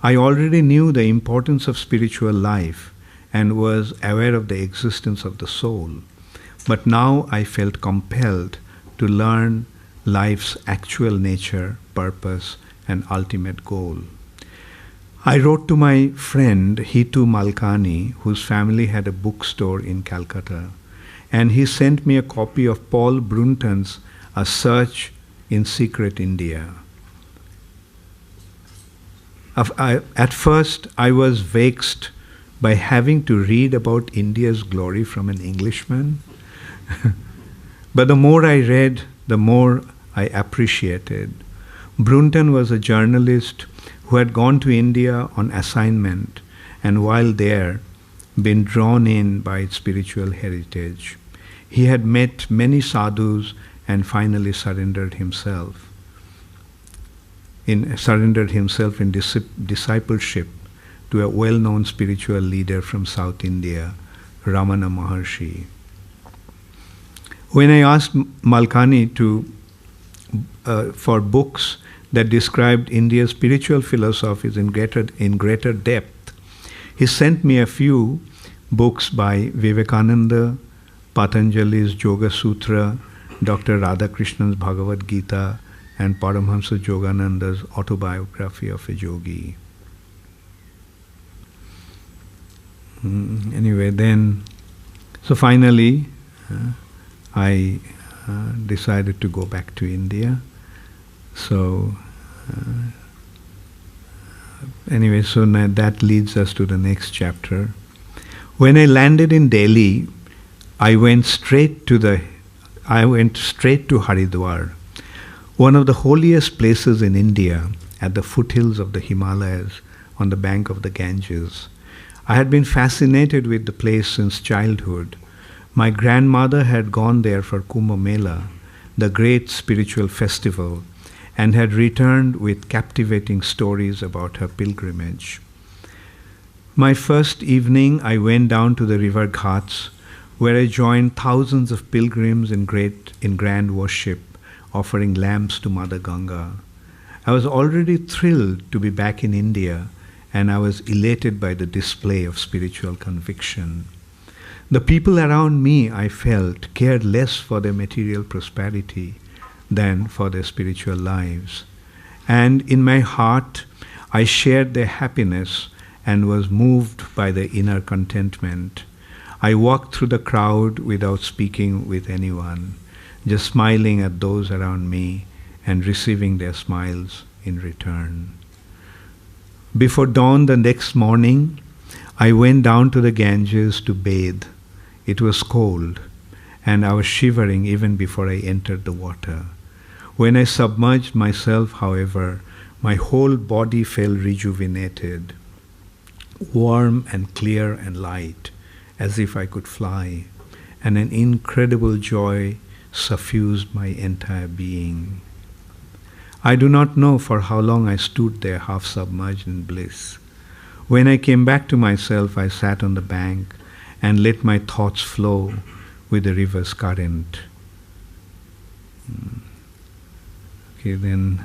I already knew the importance of spiritual life and was aware of the existence of the soul, but now I felt compelled to learn life's actual nature, purpose, and ultimate goal. I wrote to my friend Hitu Malkani, whose family had a bookstore in Calcutta, and he sent me a copy of Paul Brunton's A Search in Secret India. At first, I was vexed by having to read about India's glory from an Englishman. But the more I read, the more I appreciated. Brunton was a journalist who had gone to India on assignment and while there, been drawn in by its spiritual heritage. He had met many sadhus and finally surrendered himself in discipleship to a well-known spiritual leader from South India, Ramana Maharshi. When I asked Malkani for books that described India's spiritual philosophies in greater depth, he sent me a few books by Vivekananda, Patanjali's Yoga Sutra, Dr. Radhakrishnan's Bhagavad Gita, and Paramhamsa Yogananda's Autobiography of a Yogi. Anyway, then, so finally, I decided to go back to India. So, anyway, so now that leads us to the next chapter. When I landed in Delhi, I went straight to Haridwar, one of the holiest places in India, at the foothills of the Himalayas on the bank of the Ganges. I had been fascinated with the place since childhood. My grandmother had gone there for Kumbh Mela, the great spiritual festival, and had returned with captivating stories about her pilgrimage. My first evening, I went down to the river Ghats, where I joined thousands of pilgrims in grand worship, offering lamps to Mother Ganga. I was already thrilled to be back in India, and I was elated by the display of spiritual conviction. The people around me, I felt, cared less for their material prosperity than for their spiritual lives. And in my heart, I shared their happiness and was moved by their inner contentment. I walked through the crowd without speaking with anyone, just smiling at those around me and receiving their smiles in return. Before dawn the next morning, I went down to the Ganges to bathe. It was cold, and I was shivering even before I entered the water. When I submerged myself, however, my whole body felt rejuvenated, warm and clear and light, as if I could fly, and an incredible joy suffused my entire being. I do not know for how long I stood there half submerged in bliss. When I came back to myself, I sat on the bank and let my thoughts flow with the river's current. Okay, then.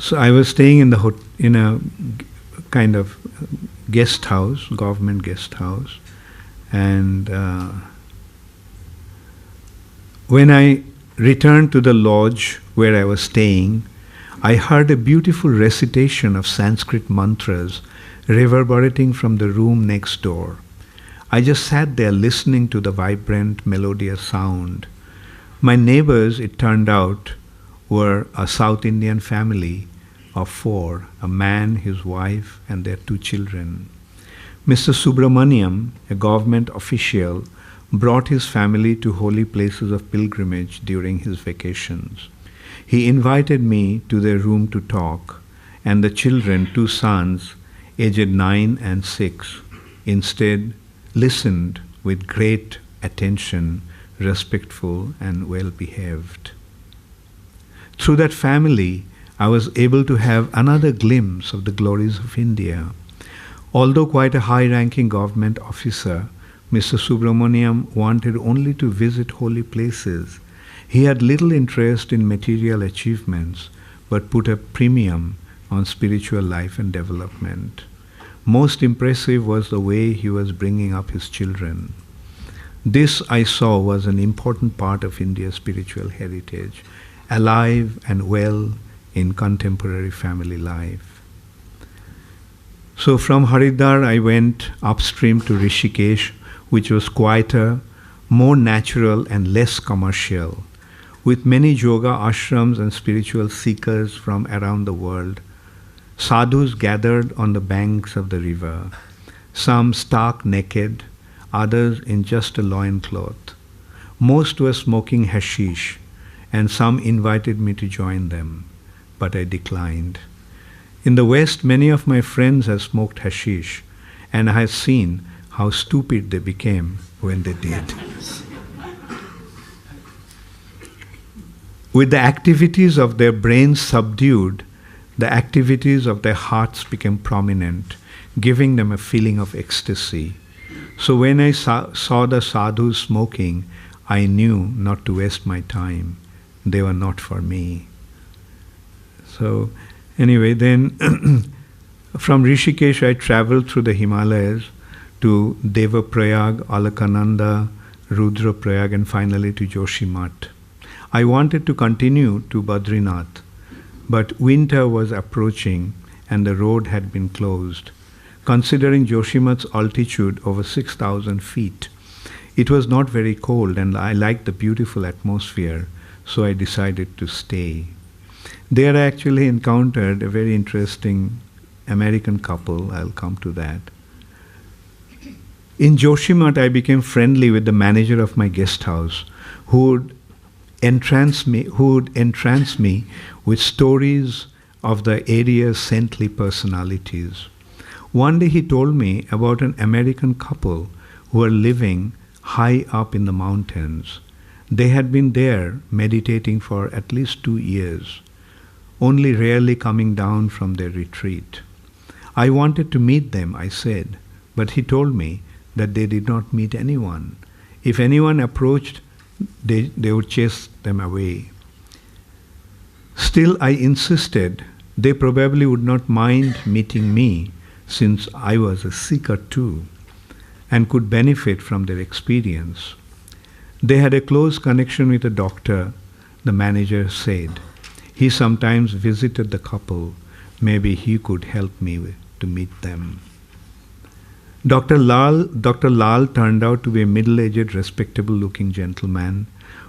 So I was staying in a kind of guest house, government guest house, and when I returned to the lodge where I was staying, I heard a beautiful recitation of Sanskrit mantras reverberating from the room next door. I just sat there listening to the vibrant, melodious sound. My neighbors, it turned out, were a South Indian family of 4, a man, his wife, and their 2 children. Mr. Subramaniam, a government official, brought his family to holy places of pilgrimage during his vacations. He invited me to their room to talk, and the children, 2 sons, aged 9 and 6, instead listened with great attention, respectful and well-behaved. Through that family, I was able to have another glimpse of the glories of India. Although quite a high-ranking government officer, Mr. Subramaniam wanted only to visit holy places. He had little interest in material achievements, but put a premium on spiritual life and development. Most impressive was the way he was bringing up his children. This, I saw, was an important part of India's spiritual heritage, alive and well in contemporary family life. So from Haridwar, I went upstream to Rishikesh, which was quieter, more natural and less commercial, with many yoga ashrams and spiritual seekers from around the world. Sadhus gathered on the banks of the river, some stark naked, others in just a loincloth. Most were smoking hashish, and some invited me to join them, but I declined. In the West, many of my friends have smoked hashish, and I have seen how stupid they became when they did. With the activities of their brains subdued, the activities of their hearts became prominent, giving them a feeling of ecstasy. So when I saw the sadhus smoking, I knew not to waste my time. They were not for me. So anyway, then from Rishikesh I traveled through the Himalayas to Devaprayag, Alaknanda, Rudraprayag, and finally to Joshimath. I wanted to continue to Badrinath, but winter was approaching and the road had been closed. Considering Joshimath's altitude over 6,000 feet, it was not very cold and I liked the beautiful atmosphere, so I decided to stay. There I actually encountered a very interesting American couple. I'll come to that. In Joshimath, I became friendly with the manager of my guest house, who would entrance me with stories of the area's saintly personalities. One day he told me about an American couple who were living high up in the mountains. They had been there meditating for at least 2 years, only rarely coming down from their retreat. I wanted to meet them, I said, but he told me that they did not meet anyone. If anyone approached, they would chase them away. Still, I insisted they probably would not mind meeting me, since I was a seeker too, and could benefit from their experience. They had a close connection with a doctor, the manager said. He sometimes visited the couple. Maybe he could help me to meet them. Dr. Lal turned out to be a middle-aged, respectable-looking gentleman.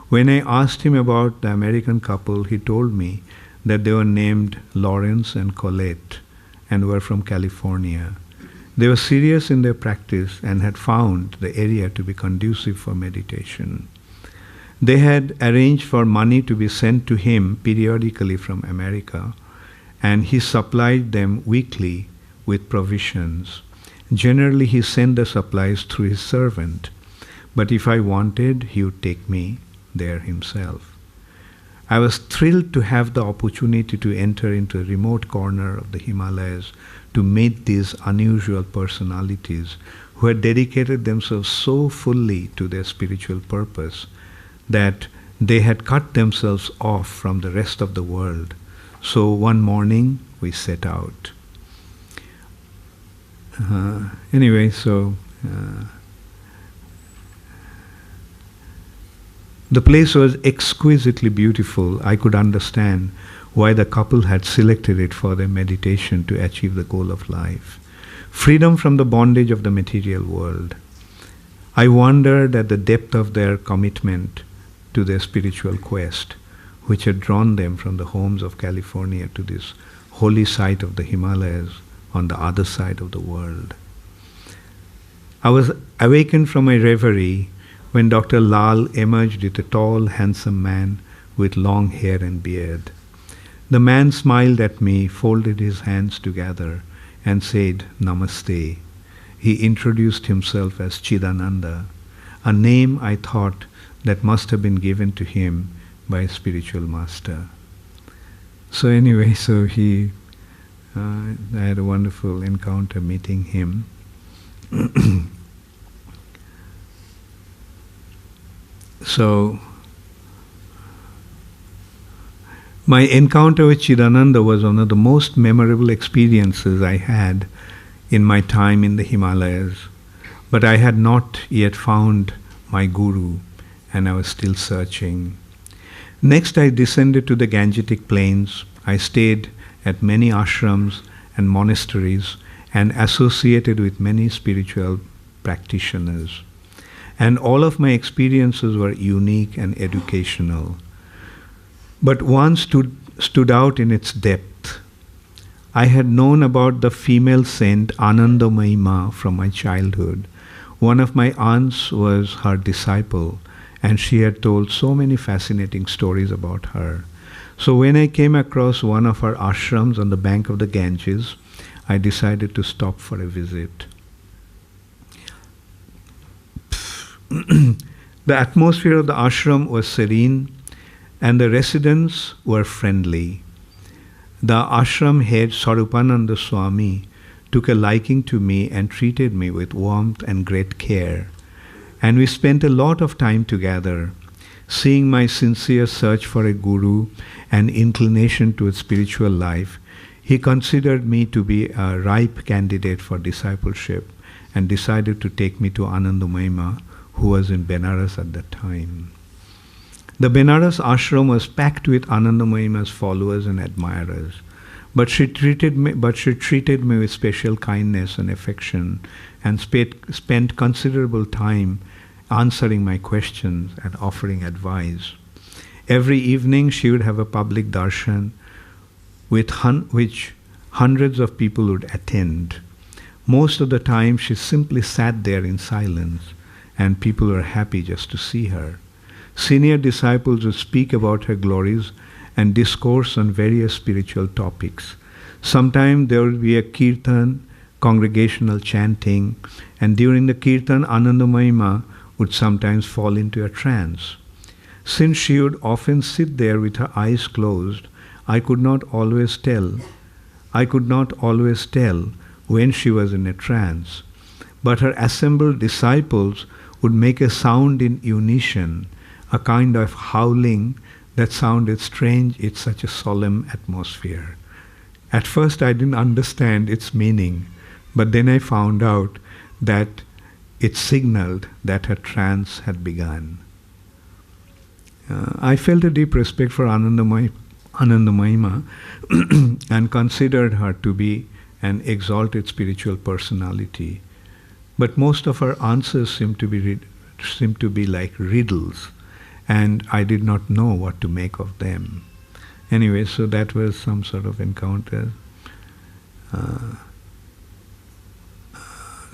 When I asked him about the American couple, he told me that they were named Lawrence and Colette and were from California. They were serious in their practice and had found the area to be conducive for meditation. They had arranged for money to be sent to him periodically from America, and he supplied them weekly with provisions. Generally, he sent the supplies through his servant, but if I wanted, he would take me there himself. I was thrilled to have the opportunity to enter into a remote corner of the Himalayas to meet these unusual personalities who had dedicated themselves so fully to their spiritual purpose that they had cut themselves off from the rest of the world. So one morning we set out. The place was exquisitely beautiful. I could understand why the couple had selected it for their meditation to achieve the goal of life. Freedom from the bondage of the material world. I wondered at the depth of their commitment to their spiritual quest, which had drawn them from the homes of California to this holy site of the Himalayas on the other side of the world. I was awakened from my reverie when Dr. Lal emerged with a tall, handsome man with long hair and beard. The man smiled at me, folded his hands together, and said, "Namaste." He introduced himself as Chidananda, a name I thought that must have been given to him by a spiritual master. I had a wonderful encounter meeting him. My encounter with Chidananda was one of the most memorable experiences I had in my time in the Himalayas. But I had not yet found my guru, and I was still searching. Next, I descended to the Gangetic plains. I stayed at many ashrams and monasteries and associated with many spiritual practitioners. And all of my experiences were unique and educational. But one stood out in its depth. I had known about the female saint Anandamayi from my childhood. One of my aunts was her disciple, and she had told so many fascinating stories about her. So when I came across one of her ashrams on the bank of the Ganges, I decided to stop for a visit. The atmosphere of the ashram was serene, and the residents were friendly. The ashram head, Sarupananda Swami, took a liking to me and treated me with warmth and great care. And we spent a lot of time together. Seeing my sincere search for a guru and inclination towards spiritual life, he considered me to be a ripe candidate for discipleship and decided to take me to Anandamayi, who was in Benares at that time. The Benares ashram was packed with Anandamayi's followers and admirers, but she treated me with special kindness and affection, and spent considerable time answering my questions and offering advice. Every evening she would have a public darshan which hundreds of people would attend. Most of the time she simply sat there in silence, and people were happy just to see her. Senior disciples would speak about her glories and discourse on various spiritual topics. Sometimes there would be a kirtan, congregational chanting, and during the kirtan, Anandamayi would sometimes fall into a trance. Since she would often sit there with her eyes closed, I could not always tell when she was in a trance. But her assembled disciples would make a sound in unison, a kind of howling that sounded strange in such a solemn atmosphere. At first I didn't understand its meaning, but then I found out that it signaled that her trance had begun. I felt a deep respect for Anandamayi and considered her to be an exalted spiritual personality. But most of her answers seemed to be like riddles, and I did not know what to make of them. Anyway, so that was some sort of encounter.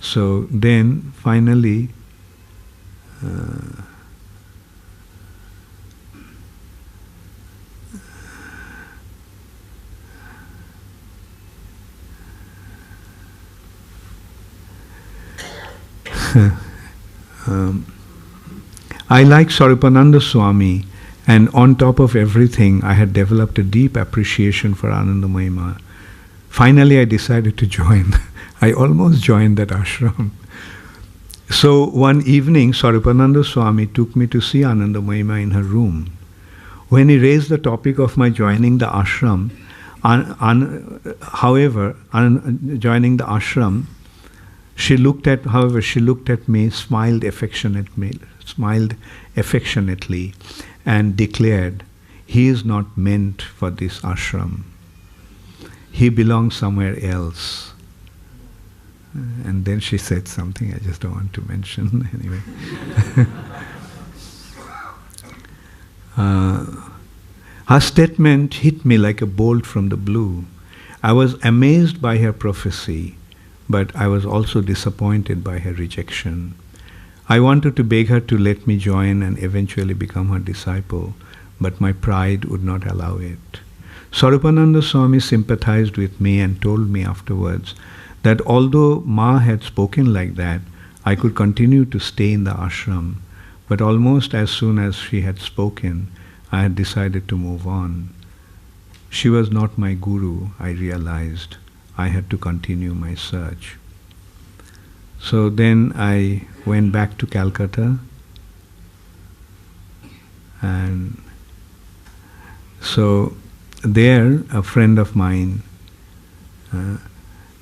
So then finally I like Swarupananda Swami, and on top of everything, I had developed a deep appreciation for Anandamayi. Finally, I decided to join. I almost joined that ashram. So one evening, Swarupananda Swami took me to see Anandamayi in her room. When he raised the topic of my joining the ashram, joining the ashram, she looked at me, smiled affectionately, and declared, "He is not meant for this ashram. He belongs somewhere else." And then she said something I just don't want to mention anyway. Her statement hit me like a bolt from the blue. I was amazed by her prophecy, but I was also disappointed by her rejection. I wanted to beg her to let me join and eventually become her disciple, but my pride would not allow it. Swarupananda Swami sympathized with me and told me afterwards that although Ma had spoken like that, I could continue to stay in the ashram, but almost as soon as she had spoken, I had decided to move on. She was not my guru, I realized. I had to continue my search. So then I went back to Calcutta, and so there a friend of mine,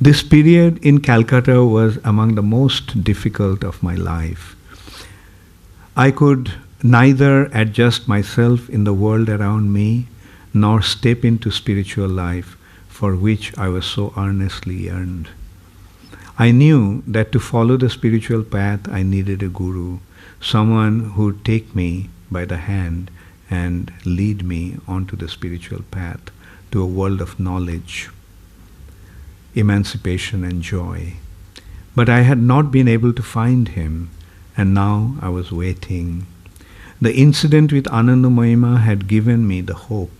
this period in Calcutta was among the most difficult of my life. I could neither adjust myself in the world around me nor step into spiritual life for which I was so earnestly yearned. I knew that to follow the spiritual path I needed a guru, someone who would take me by the hand and lead me onto the spiritual path, to a world of knowledge, emancipation and joy. But I had not been able to find him, and now I was waiting. The incident with Anandamayi had given me the hope.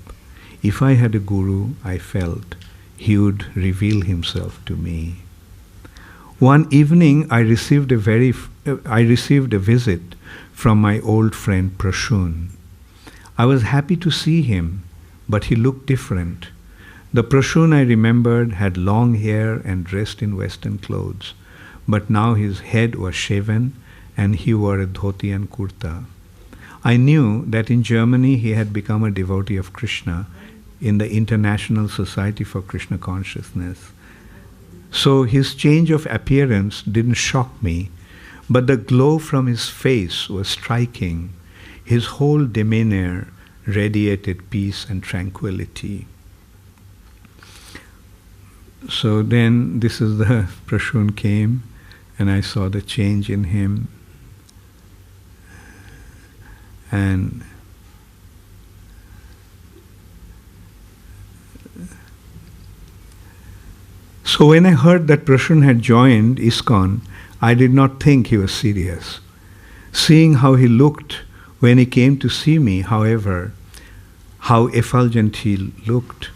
If I had a guru, I felt, he would reveal himself to me. One evening I received a visit from my old friend Prashun. I was happy to see him, but he looked different. The Prashun I remembered had long hair and dressed in Western clothes, but now his head was shaven and he wore a dhoti and kurta. I knew that in Germany he had become a devotee of Krishna in the International Society for Krishna Consciousness. So his change of appearance didn't shock me, but the glow from his face was striking. His whole demeanor radiated peace and tranquility. So then this is the Prashun came, and I saw the change in him. And so when I heard that Prashun had joined ISKCON, I did not think he was serious. Seeing how he looked When he came to see me, however, how effulgent he looked,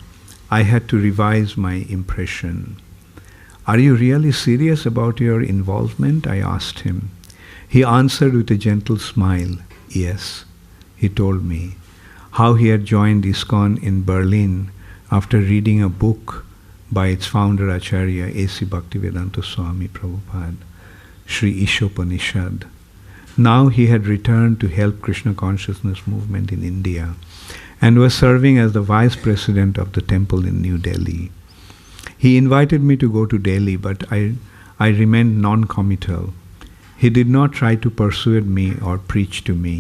I had to revise my impression. "Are you really serious about your involvement?" I asked him. He answered with a gentle smile, "Yes." He told me how he had joined ISKCON in Berlin after reading a book by its founder Acharya A.C. Bhaktivedanta Swami Prabhupada, Sri Ishopanishad. Now he had returned to help Krishna consciousness movement in India and was serving as the vice president of the temple in New Delhi. He invited me to go to Delhi, but I remained non-committal. He did not try to persuade me or preach to me,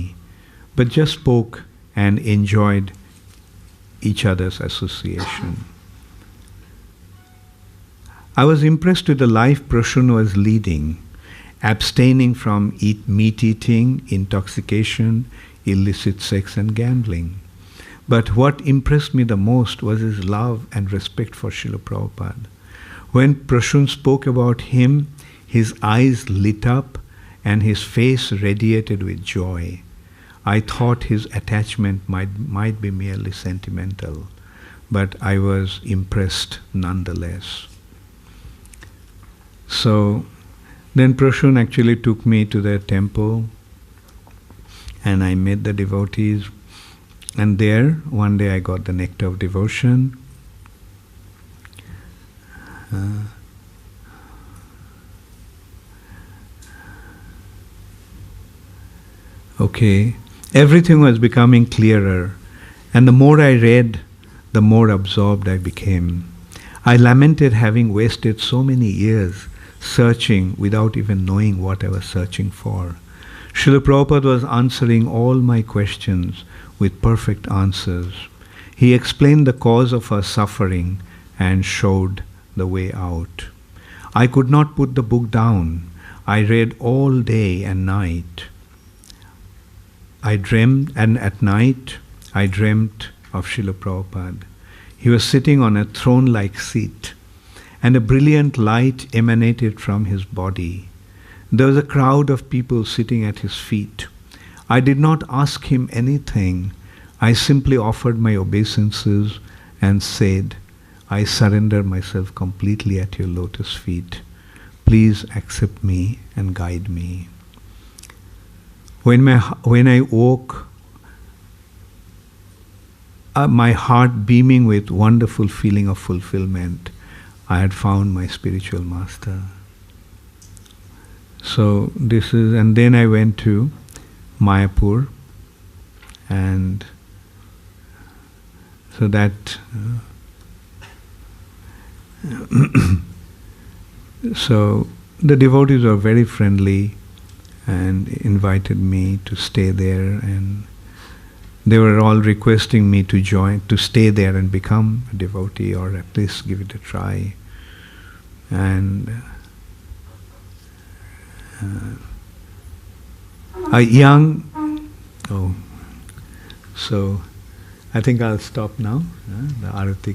but just spoke and enjoyed each other's association. I was impressed with the life Prashun was leading, abstaining from meat eating, intoxication, illicit sex and gambling. But what impressed me the most was his love and respect for Srila Prabhupada. When Prashun spoke about him, his eyes lit up and his face radiated with joy. I thought his attachment might be merely sentimental, but I was impressed nonetheless. So then Prashun actually took me to their temple and I met the devotees. And there, one day I got the nectar of devotion. Okay, everything was becoming clearer, and the more I read, the more absorbed I became. I lamented having wasted so many years searching without even knowing what I was searching for. Srila Prabhupada was answering all my questions with perfect answers. He explained the cause of our suffering and showed the way out. I could not put the book down. I read all day and night. At night I dreamt of Srila Prabhupada. He was sitting on a throne-like seat, and a brilliant light emanated from his body. There was a crowd of people sitting at his feet. I did not ask him anything. I simply offered my obeisances and said, "I surrender myself completely at your lotus feet. Please accept me and guide me." When I woke, my heart beaming with wonderful feeling of fulfillment, I had found my spiritual master. So this is, and then I went to Mayapur, and so that so the devotees were very friendly and invited me to stay there, and they were all requesting me to stay there and become a devotee, or at least give it a try. And so I think I'll stop now. The Arati